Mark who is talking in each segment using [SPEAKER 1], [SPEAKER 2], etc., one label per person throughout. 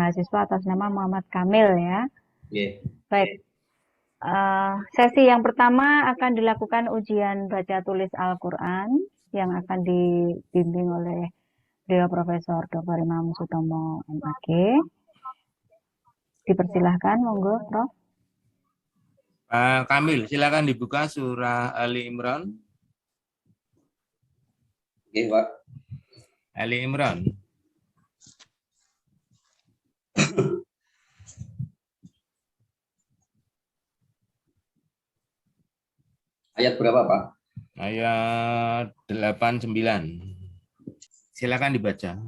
[SPEAKER 1] mahasiswa atas nama Muhammad Kamil ya.
[SPEAKER 2] Yeah.
[SPEAKER 1] Baik. Sesi yang pertama akan dilakukan ujian baca tulis Al-Quran yang akan dibimbing oleh beliau Profesor Dr. Imam Sutomo MAG. Dipersilahkan, monggo, Prof.
[SPEAKER 3] Pak Kamil, silakan dibuka surah Ali Imran.
[SPEAKER 2] Oke, Pak.
[SPEAKER 3] Ali Imran.
[SPEAKER 2] Ayat berapa, Pak?
[SPEAKER 3] Ayat 89. Silakan dibaca.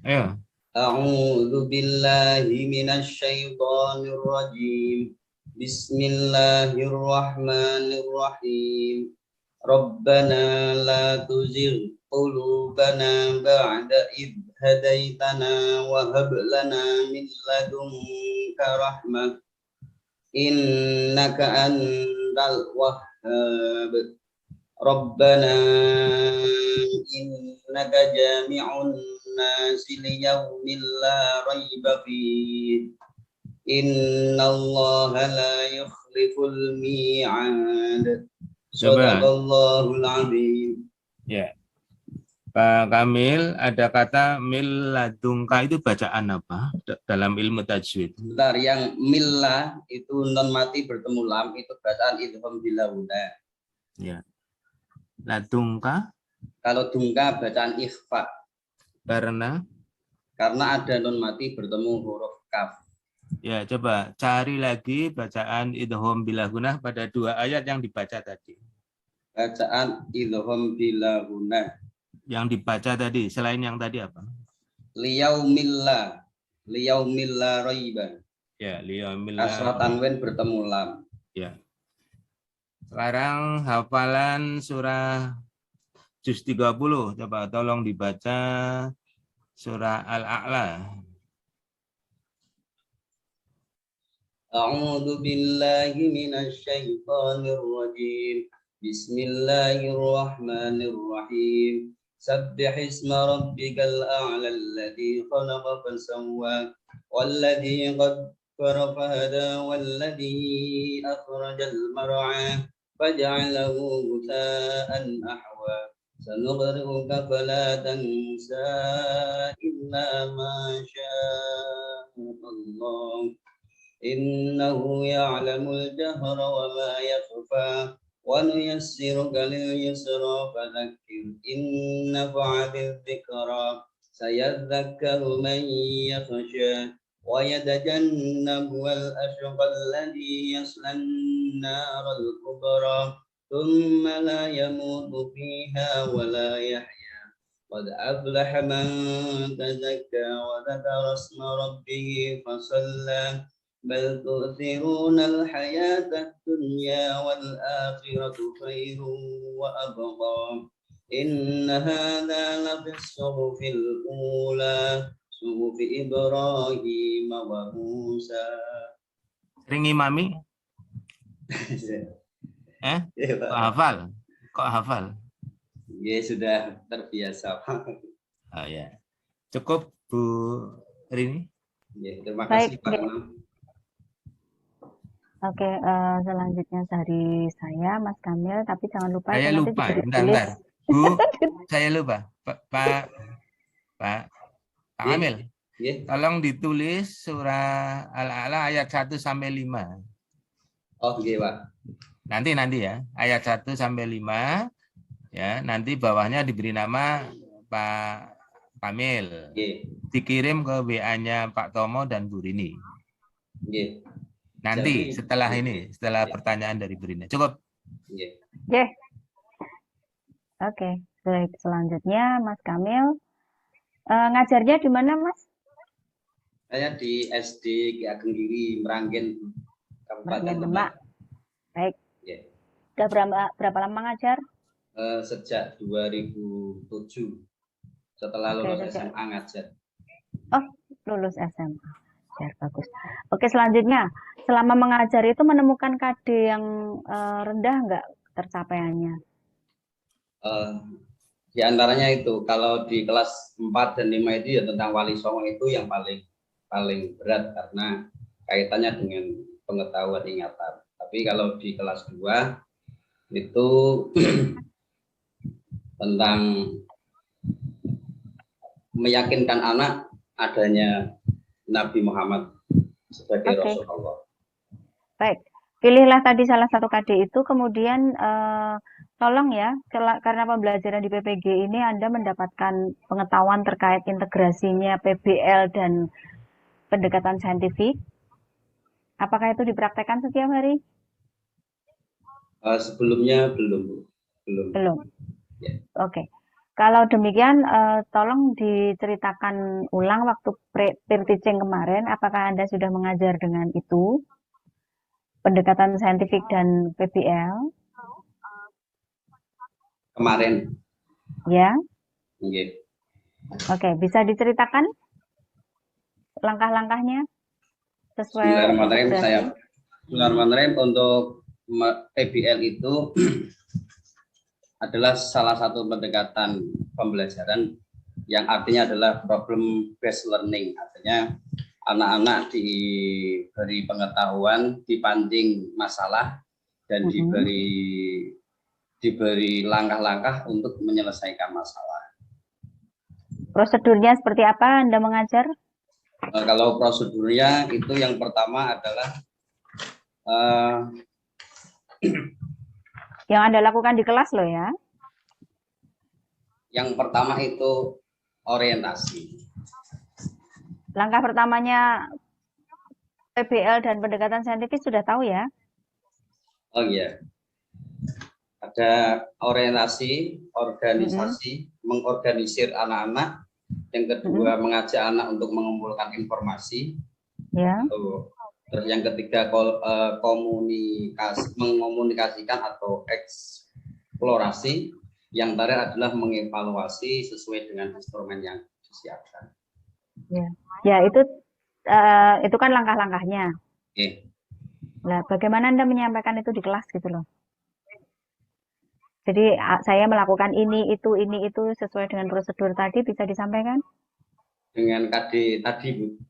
[SPEAKER 3] Ayo.
[SPEAKER 2] A'udzu billahi minasy syaithanir rajim. Bismillahirrahmanirrahim. Rabbana la tuzigh qulubana ba'da idh hadaitana wa hab lana min ladunka rahmah innaka antal wahhab. Rabbana innaka jami'un nasi liyaumin la raiba fihi innallaha la yukhliful mi'ad. Shadaqallahul azim.
[SPEAKER 3] Ya. Pak Kamil, ada kata mil ladungka itu bacaan apa dalam ilmu tajwid?
[SPEAKER 2] Bentar, yang millah itu non mati bertemu lam itu bacaan idgham bilahuna.
[SPEAKER 3] Ya. Ladungka?
[SPEAKER 2] Kalau dungka bacaan ikhfa.
[SPEAKER 3] Karena
[SPEAKER 2] ada non mati bertemu huruf kaf.
[SPEAKER 3] Ya, coba cari lagi bacaan idgham bilahuna pada dua ayat yang dibaca tadi.
[SPEAKER 2] Bacaan idgham bilahuna.
[SPEAKER 3] Yang dibaca tadi, selain yang tadi apa?
[SPEAKER 2] Liyaumillah raiba.
[SPEAKER 3] Ya, liyaumillah.
[SPEAKER 2] Kasrah tanwin bertemu lam.
[SPEAKER 3] Ya. Sekarang hafalan surah juz 30. Coba tolong dibaca surah Al-A'la.
[SPEAKER 2] A'udzu billahi minasy syaithanir rajim. Bismillahirrahmanirrahim. Sabbih isma rabbikal a'la alladzi khalaqa fasawwa walladzi qaddara fahada walladzi akhrajal mar'a faj'alahu ghutha'an ahwa. Sanuqri'uka fala tansa illa ma syaa Allah. Innahu ya'lamul jahra wa ma yakhfa. وَنُيَسِّرُكَ لِلْيُسْرَى فَذَكِّرْ إِن نَّفَعَتِ الذِّكْرَى سَيَذَّكَّرُ مَن يَخْشَىٰ وَيَتَجَنَّبُهَا الْأَشْقَى الَّذِي يَصْلَى النَّارَ الْكُبْرَىٰ ثُمَّ لَا يَمُوتُ فِيهَا وَلَا يَحْيَىٰ قَدْ أَفْلَحَ مَن تَزَكَّىٰ وَذَكَرَ اسْمَ رَبِّهِ فَصَلَّىٰ بل تؤثرون الحياة الدنيا والآخرة خير وأبقى إن هذا لفي الصحف الأولى صحف إبراهيم وموسى.
[SPEAKER 3] Sering imami? Kok hafal?
[SPEAKER 2] Ya sudah terbiasa.
[SPEAKER 3] Oh ya. Cukup Bu Rini?
[SPEAKER 2] Ya, terima kasih Pak Imam.
[SPEAKER 1] Oke, selanjutnya dari saya, Mas Kamil, tapi jangan lupa
[SPEAKER 3] saya
[SPEAKER 1] nanti
[SPEAKER 3] lupa,
[SPEAKER 1] juga
[SPEAKER 3] bentar. Bu, saya lupa. Pak Kamil, tolong ditulis surah Al-A'la ayat 1 sampai 5.
[SPEAKER 2] Oh, iya, Pak.
[SPEAKER 3] Nanti ya, ayat 1 sampai 5. Ya, nanti bawahnya diberi nama Pak Kamil. Dikirim ke WA-nya Pak Tomo dan Bu Rini. Nanti setelah pertanyaan dari Bu Rini. Cukup.
[SPEAKER 1] Oke, baik. Selanjutnya Mas Kamil. Ngajarnya di mana, Mas?
[SPEAKER 2] Saya di SD Ki Ageng Giri, Meranggen, Kabupaten
[SPEAKER 1] Demak. Baik. Sudah berapa lama ngajar?
[SPEAKER 2] Sejak 2007. Setelah lulus SMA ngajar.
[SPEAKER 1] Oh, lulus SMA. Bagus. Oke, selanjutnya. Selama mengajar itu menemukan KD yang rendah nggak tercapaiannya?
[SPEAKER 2] Di antaranya itu, kalau di kelas 4 dan 5 itu ya tentang Wali Songo itu yang paling berat karena kaitannya dengan pengetahuan ingatan. Tapi kalau di kelas 2 itu tentang meyakinkan anak adanya Nabi Muhammad sebagai
[SPEAKER 1] Oke.
[SPEAKER 2] Rasulullah.
[SPEAKER 1] Baik, pilihlah tadi salah satu KD itu, kemudian tolong ya, karena pembelajaran di PPG ini Anda mendapatkan pengetahuan terkait integrasinya PBL dan pendekatan saintifik. Apakah itu dipraktekkan setiap hari?
[SPEAKER 2] Sebelumnya belum.
[SPEAKER 1] Belum.
[SPEAKER 2] Ya.
[SPEAKER 1] Oke. Kalau demikian, tolong diceritakan ulang waktu peer teaching kemarin, apakah Anda sudah mengajar dengan itu? Pendekatan saintifik dan PBL.
[SPEAKER 2] Kemarin.
[SPEAKER 1] Ya.
[SPEAKER 2] Okay.
[SPEAKER 1] Oke, bisa diceritakan langkah-langkahnya sesuai integrasi?
[SPEAKER 2] Bismillahirrahmanirrahim. Untuk PBL itu adalah salah satu pendekatan pembelajaran yang artinya adalah problem based learning. Artinya anak-anak diberi pengetahuan, dipanding masalah, dan diberi langkah-langkah untuk menyelesaikan masalah.
[SPEAKER 1] Prosedurnya seperti apa Anda mengajar?
[SPEAKER 2] Kalau prosedurnya itu yang pertama adalah
[SPEAKER 1] yang Anda lakukan di kelas loh ya.
[SPEAKER 2] Yang pertama itu orientasi.
[SPEAKER 1] Langkah pertamanya PBL dan pendekatan saintifik sudah tahu ya?
[SPEAKER 2] Oh iya. Ada orientasi, organisasi, mengorganisir anak-anak. Yang kedua, mengajak anak untuk mengumpulkan informasi.
[SPEAKER 1] Ya.
[SPEAKER 2] Terus yang ketiga, mengomunikasikan atau eksplorasi. Yang terakhir adalah mengevaluasi sesuai dengan instrumen yang disiapkan.
[SPEAKER 1] Ya itu kan langkah-langkahnya.
[SPEAKER 2] Oke.
[SPEAKER 1] Nah, bagaimana Anda menyampaikan itu di kelas gitu loh? Jadi saya melakukan ini itu sesuai dengan prosedur tadi, bisa disampaikan?
[SPEAKER 2] Dengan KD tadi, Bu.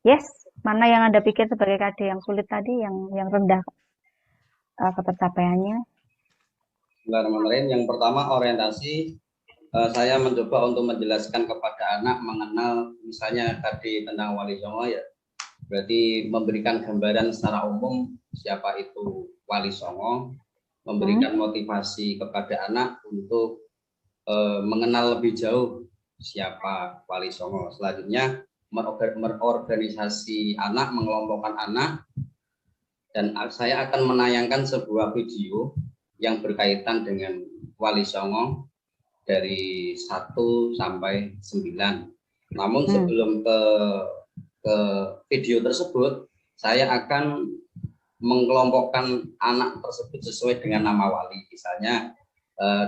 [SPEAKER 1] Yes, mana yang Anda pikir sebagai KD yang sulit tadi, yang rendah ketercapaiannya?
[SPEAKER 2] Bismillahirrahmanirrahim. Yang pertama orientasi, saya mencoba untuk menjelaskan kepada anak mengenal misalnya KD tentang Wali Songo ya. Berarti memberikan gambaran secara umum siapa itu Wali Songo, memberikan motivasi kepada anak untuk mengenal lebih jauh siapa Wali Songo. Selanjutnya merorganisasi anak, mengelompokkan anak, dan saya akan menayangkan sebuah video yang berkaitan dengan Wali Songo dari 1 sampai 9. Namun sebelum ke video tersebut, saya akan mengelompokkan anak tersebut sesuai dengan nama wali. Misalnya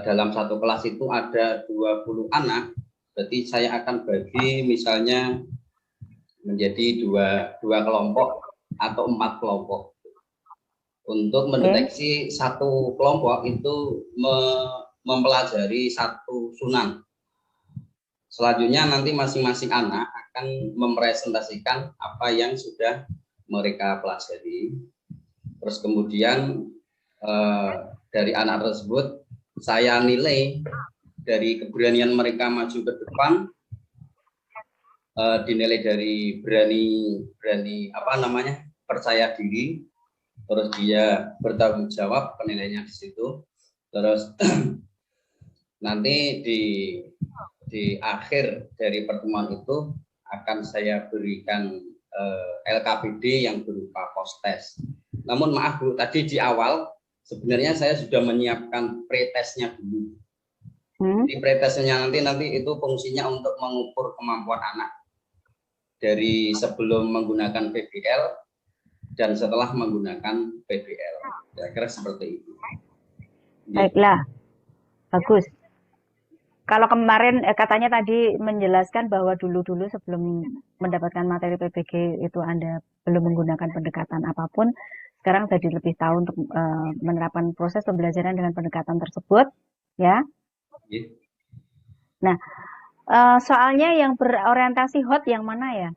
[SPEAKER 2] dalam satu kelas itu ada 20 anak, berarti saya akan bagi misalnya menjadi dua kelompok atau 4 kelompok. Untuk mendeteksi satu kelompok itu mempelajari satu sunan. Selanjutnya nanti masing-masing anak akan mempresentasikan apa yang sudah mereka pelajari. Terus kemudian dari anak tersebut saya nilai dari keberanian mereka maju ke depan, dinilai dari berani percaya diri, terus dia bertanggung jawab, penilaiannya di situ. Terus nanti di akhir dari pertemuan itu akan saya berikan LKPD yang berupa post test. Namun maaf Bu, tadi di awal sebenarnya saya sudah menyiapkan pretestnya dulu. Di pretestnya nanti itu fungsinya untuk mengukur kemampuan anak dari sebelum menggunakan PBL dan setelah menggunakan PBL. Kira-kira seperti itu.
[SPEAKER 1] Baiklah, bagus. Kalau kemarin katanya tadi menjelaskan bahwa dulu-dulu sebelum mendapatkan materi PPG itu Anda belum menggunakan pendekatan apapun. Sekarang jadi lebih tahu untuk menerapkan proses pembelajaran dengan pendekatan tersebut, ya. Nah, soalnya yang berorientasi hot yang mana ya?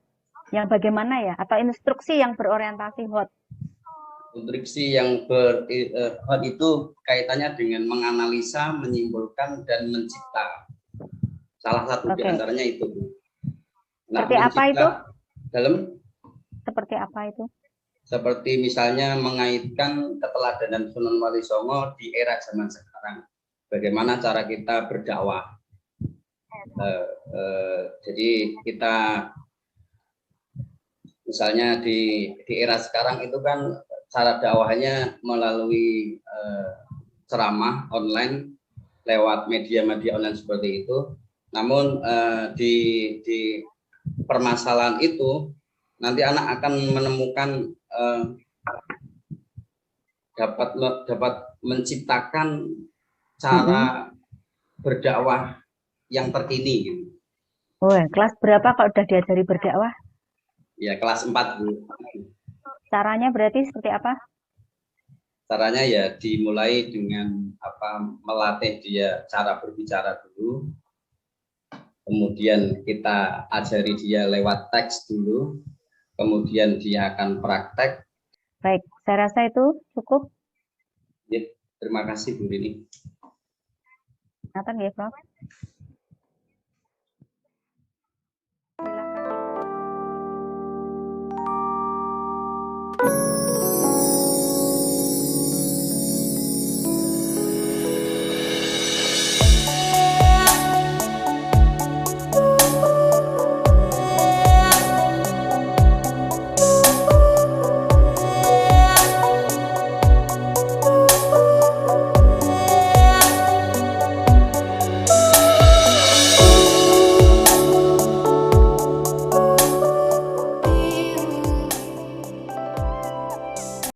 [SPEAKER 1] Yang bagaimana ya? Atau instruksi yang berorientasi hot?
[SPEAKER 2] Instruksi yang hot itu kaitannya dengan menganalisa, menyimpulkan, dan mencipta. Salah satu di antaranya itu. Nah,
[SPEAKER 1] seperti apa itu?
[SPEAKER 2] Dalam?
[SPEAKER 1] Seperti apa itu?
[SPEAKER 2] Seperti misalnya mengaitkan keteladanan Sunan Wali Songo di era zaman sekarang. Bagaimana cara kita berdakwah. Jadi kita misalnya di era sekarang itu kan cara dakwahnya melalui ceramah online lewat media-media online seperti itu. Namun di permasalahan itu nanti anak akan menemukan dapat menciptakan cara berdakwah yang terkini gitu.
[SPEAKER 1] Oh, kelas berapa kalau udah diajari berdakwah?
[SPEAKER 2] Ya, kelas 4, Bu.
[SPEAKER 1] Caranya berarti seperti apa?
[SPEAKER 2] Caranya ya dimulai dengan melatih dia cara berbicara dulu. Kemudian kita ajari dia lewat teks dulu. Kemudian dia akan praktek.
[SPEAKER 1] Baik, saya rasa itu cukup.
[SPEAKER 2] Ya, terima kasih Bu Rini.
[SPEAKER 1] Nathan ya, Prof.